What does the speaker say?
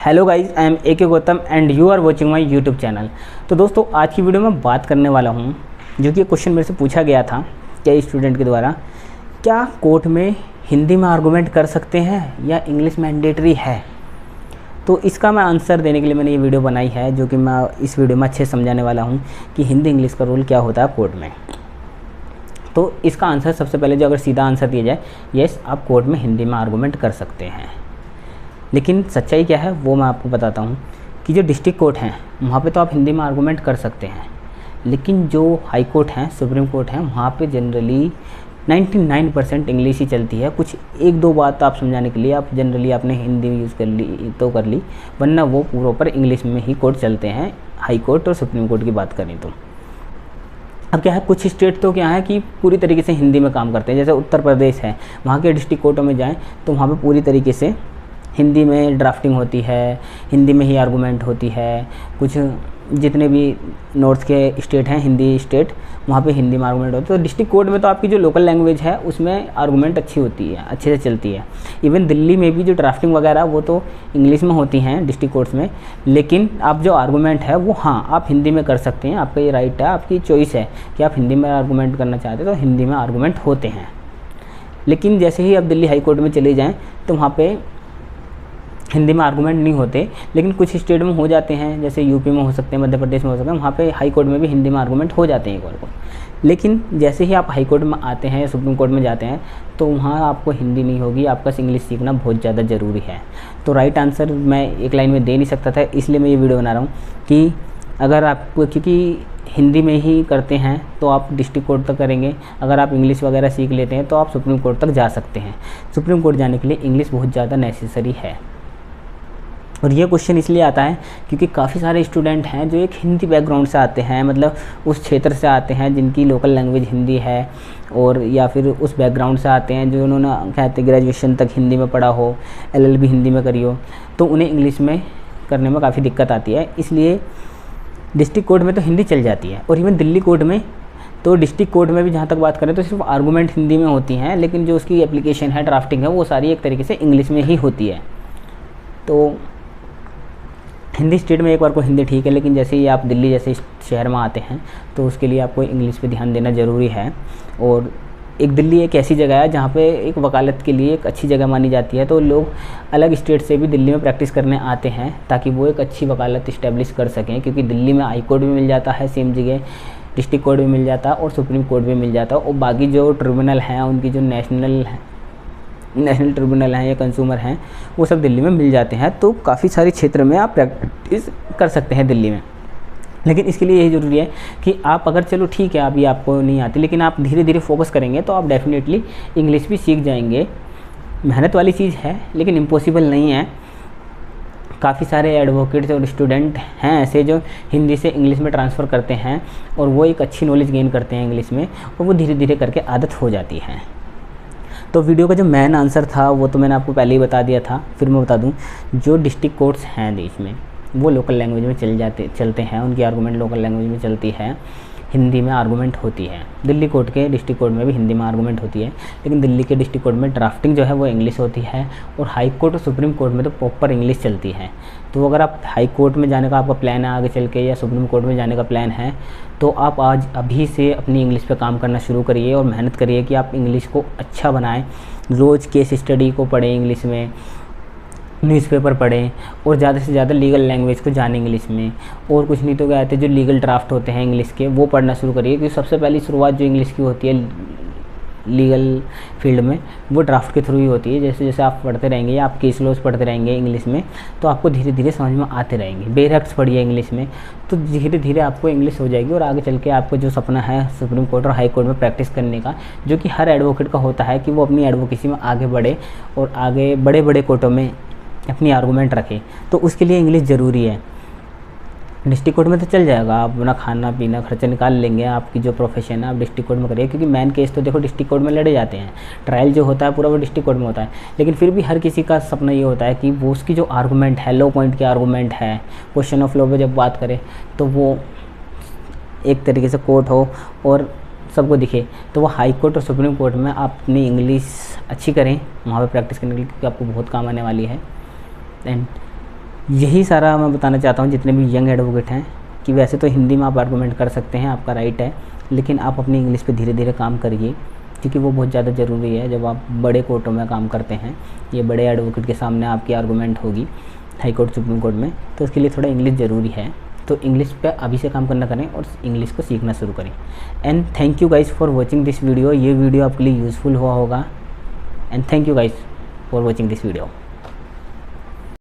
Hello guys, I am A K Gautam and you are watching my YouTube channel. तो दोस्तों, आज की video में बात करने वाला हूं, जो कि क्वेश्चन मेरे से पूछा गया था कई स्टूडेंट के द्वारा, क्या कोर्ट में हिंदी में आर्गूमेंट कर सकते हैं या इंग्लिश मैंडेटरी है। तो इसका मैं आंसर देने के लिए मैंने ये वीडियो बनाई है, जो कि मैं इस वीडियो में अच्छे समझाने वाला हूँ कि हिंदी इंग्लिश का रोल क्या होता है कोर्ट में। तो इसका आंसर सबसे पहले जो अगर सीधा आंसर दिया जाए, यस, आप कोर्ट में हिंदी में आर्गूमेंट कर सकते हैं। लेकिन सच्चाई क्या है वो मैं आपको बताता हूँ कि जो डिस्ट्रिक्ट कोर्ट हैं वहाँ पे तो आप हिंदी में आर्गूमेंट कर सकते हैं, लेकिन जो हाई कोर्ट हैं, सुप्रीम कोर्ट हैं, वहाँ पे जनरली 99% इंग्लिश ही चलती है। कुछ एक दो बात आप समझाने के लिए आप जनरली आपने हिंदी यूज़ कर ली तो कर ली, वरना वो प्रॉपर इंग्लिश में ही कोर्ट चलते हैं, हाई कोर्ट और सुप्रीम कोर्ट की बात करें तो। अब क्या है, कुछ स्टेट तो क्या है कि पूरी तरीके से हिंदी में काम करते हैं, जैसे उत्तर प्रदेश है, वहाँ के डिस्ट्रिक्ट कोर्टों में जाएँ तो वहाँ पर पूरी तरीके से हिंदी में ड्राफ्टिंग होती है, हिंदी में ही आर्गूमेंट होती है। कुछ जितने भी नॉर्थ के स्टेट हैं, हिंदी स्टेट, वहाँ पे हिंदी में आर्गूमेंट होती है। तो डिस्ट्रिक्ट कोर्ट में तो आपकी जो लोकल लैंग्वेज है उसमें आर्गूमेंट अच्छी होती है, अच्छे से चलती है। इवन दिल्ली में भी जो ड्राफ्टिंग वगैरह वो तो इंग्लिश में होती हैं डिस्ट्रिक्ट कोर्ट्स में, लेकिन आप जो आर्गूमेंट है वो हाँ आप हिंदी में कर सकते हैं। आपका ये राइट है, आपकी चॉइस है कि आप हिंदी में आर्गूमेंट करना चाहते हैं तो हिंदी में आर्गूमेंट होते हैं। लेकिन जैसे ही आप दिल्ली हाई कोर्ट में चले जाएँ तो वहाँ पर हिंदी में आर्गूमेंट नहीं होते, लेकिन कुछ स्टेट में हो जाते हैं, जैसे यूपी में हो सकते हैं, मध्य प्रदेश में हो सकते हैं, वहाँ पे हाई कोर्ट में भी हिंदी में आर्गूमेंट हो जाते हैं एक बार को। लेकिन जैसे ही आप हाई कोर्ट में आते हैं या सुप्रीम कोर्ट में जाते हैं तो वहाँ आपको हिंदी नहीं होगी, आपका इंग्लिश सीखना बहुत ज़्यादा ज़रूरी है। तो राइट आंसर मैं एक लाइन में दे नहीं सकता था, इसलिए मैं ये वीडियो बना रहा हूँ कि अगर आपको, क्योंकि हिंदी में ही करते हैं तो आप डिस्ट्रिक्ट कोर्ट तक करेंगे, अगर आप इंग्लिश वगैरह सीख लेते हैं तो आप सुप्रीम कोर्ट तक जा सकते हैं। सुप्रीम कोर्ट जाने के लिए इंग्लिश बहुत ज़्यादा नेसेसरी है। और ये क्वेश्चन इसलिए आता है क्योंकि काफ़ी सारे स्टूडेंट हैं जो एक हिंदी बैकग्राउंड से आते हैं, मतलब उस क्षेत्र से आते हैं जिनकी लोकल लैंग्वेज हिंदी है, और या फिर उस बैकग्राउंड से आते हैं जो उन्होंने कहते ग्रेजुएशन तक हिंदी में पढ़ा हो, LLB हिंदी में करी हो, तो उन्हें इंग्लिश में करने में काफ़ी दिक्कत आती है। इसलिए डिस्ट्रिक्ट कोर्ट में तो हिंदी चल जाती है, और इवन दिल्ली कोर्ट में तो डिस्ट्रिक्ट कोर्ट में भी जहाँ तक बात करें तो सिर्फ आर्गूमेंट हिंदी में होती हैं, लेकिन जो उसकी एप्लीकेशन है, ड्राफ्टिंग है, वो सारी एक तरीके से इंग्लिश में ही होती है। तो हिंदी स्टेट में एक बार को हिंदी ठीक है, लेकिन जैसे ही आप दिल्ली जैसे शहर में आते हैं तो उसके लिए आपको इंग्लिश पे ध्यान देना ज़रूरी है। और एक दिल्ली एक ऐसी जगह है जहाँ पे एक वकालत के लिए एक अच्छी जगह मानी जाती है, तो लोग अलग स्टेट से भी दिल्ली में प्रैक्टिस करने आते हैं ताकि वो एक अच्छी वकालत इस्टेब्लिश कर सकें, क्योंकि दिल्ली में हाई कोर्ट भी मिल जाता है सेम जगह, डिस्ट्रिक्ट कोर्ट भी मिल जाता है और सुप्रीम कोर्ट भी मिल जाता है, और बाकी जो ट्रिब्यूनल हैं उनकी जो नेशनल ट्रिब्यूनल हैं या कंज्यूमर हैं वो सब दिल्ली में मिल जाते हैं। तो काफ़ी सारे क्षेत्र में आप प्रैक्टिस कर सकते हैं दिल्ली में। लेकिन इसके लिए यही ज़रूरी है कि आप अगर चलो ठीक है अभी आपको नहीं आती, लेकिन आप धीरे धीरे फोकस करेंगे तो आप डेफिनेटली इंग्लिश भी सीख जाएंगे। मेहनत वाली चीज़ है लेकिन इम्पॉसिबल नहीं है। काफ़ी सारे एडवोकेट्स और स्टूडेंट हैं ऐसे जो हिंदी से इंग्लिश में ट्रांसफ़र करते हैं और वो एक अच्छी नॉलेज गेन करते हैं इंग्लिश में, और वो धीरे धीरे करके आदत हो जाती है। तो वीडियो का जो मेन आंसर था वो तो मैंने आपको पहले ही बता दिया था, फिर मैं बता दूं, जो डिस्ट्रिक्ट कोर्ट्स हैं देश में वो लोकल लैंग्वेज में चलते हैं, उनकी आर्गूमेंट लोकल लैंग्वेज में चलती है, हिंदी में आर्गूमेंट होती है। दिल्ली कोर्ट के डिस्ट्रिक्ट कोर्ट में भी हिंदी में आर्गूमेंट होती है, लेकिन दिल्ली के डिस्ट्रिक्ट कोर्ट में ड्राफ्टिंग जो है वो इंग्लिश होती है, और हाई कोर्ट और सुप्रीम कोर्ट में तो प्रॉपर इंग्लिश चलती है। तो अगर आप हाई कोर्ट में जाने का आपका प्लान है आगे चल के, या सुप्रीम कोर्ट में जाने का प्लान है, तो आप आज अभी से अपनी इंग्लिश पे काम करना शुरू करिए और मेहनत करिए कि आप इंग्लिश को अच्छा बनाएं। रोज़ केस स्टडी को पढ़ें इंग्लिश में, न्यूज़पेपर पढ़ें, और ज़्यादा से ज़्यादा लीगल लैंग्वेज को जानें इंग्लिश में। और कुछ नहीं तो क्या कहते हैं, जो लीगल ड्राफ्ट होते हैं इंग्लिश के वो पढ़ना शुरू करिए, क्योंकि सबसे पहली शुरुआत जो इंग्लिश की होती है लीगल फील्ड में वो ड्राफ्ट के थ्रू ही होती है। जैसे जैसे आप पढ़ते रहेंगे या आप केस लॉज पढ़ते रहेंगे इंग्लिश में, तो आपको धीरे धीरे समझ में आते रहेंगे। बेयर एक्ट्स पढ़िए इंग्लिश में, तो धीरे धीरे आपको इंग्लिश हो जाएगी, और आगे चल के आपको जो सपना है सुप्रीम कोर्ट और हाई कोर्ट में प्रैक्टिस करने का, जो कि हर एडवोकेट का होता है कि वो अपनी एडवोकेसी में आगे बढ़े और आगे बड़े बड़े कोर्टों में अपनी आर्गूमेंट रखे, तो उसके लिए इंग्लिश ज़रूरी है। डिस्ट्रिक्ट कोर्ट में तो चल जाएगा, आप अपना खाना पीना खर्चा निकाल लेंगे, आपकी जो प्रोफेशन है आप डिस्ट्रिक्ट कोर्ट में करिए, क्योंकि मेन केस तो देखो डिस्ट्रिक्ट कोर्ट में लड़े जाते हैं, ट्रायल जो होता है पूरा वो डिस्ट्रिक्ट कोर्ट में होता है। लेकिन फिर भी हर किसी का सपना ये होता है कि वो उसकी जो आर्गूमेंट है, लो पॉइंट की आर्गूमेंट है, क्वेश्चन ऑफ लॉ पे जब बात करें तो वो एक तरीके से कोर्ट हो और सबको दिखे, तो वो हाई कोर्ट और सुप्रीम कोर्ट में आप अपनी इंग्लिश अच्छी करें, वहाँ पर प्रैक्टिस करने के लिए, क्योंकि आपको बहुत काम आने वाली है। एंड यही सारा मैं बताना चाहता हूँ जितने भी यंग एडवोकेट हैं, कि वैसे तो हिंदी में आप आर्गूमेंट कर सकते हैं, आपका राइट है, लेकिन आप अपनी इंग्लिश पे धीरे धीरे काम करिए, क्योंकि वो बहुत ज़्यादा ज़रूरी है। जब आप बड़े कोर्टों में काम करते हैं, ये बड़े एडवोकेट के सामने आपकी आर्गूमेंट होगी हाई कोर्ट, सुप्रीम कोर्ट में, तो उसके लिए थोड़ा इंग्लिश ज़रूरी है। तो इंग्लिश पे अभी से काम करना करें और इंग्लिश को सीखना शुरू करें। And thank you guys for watching this video. ये वीडियो आपके लिए यूज़फुल हुआ होगा। And thank you guys for watching this video.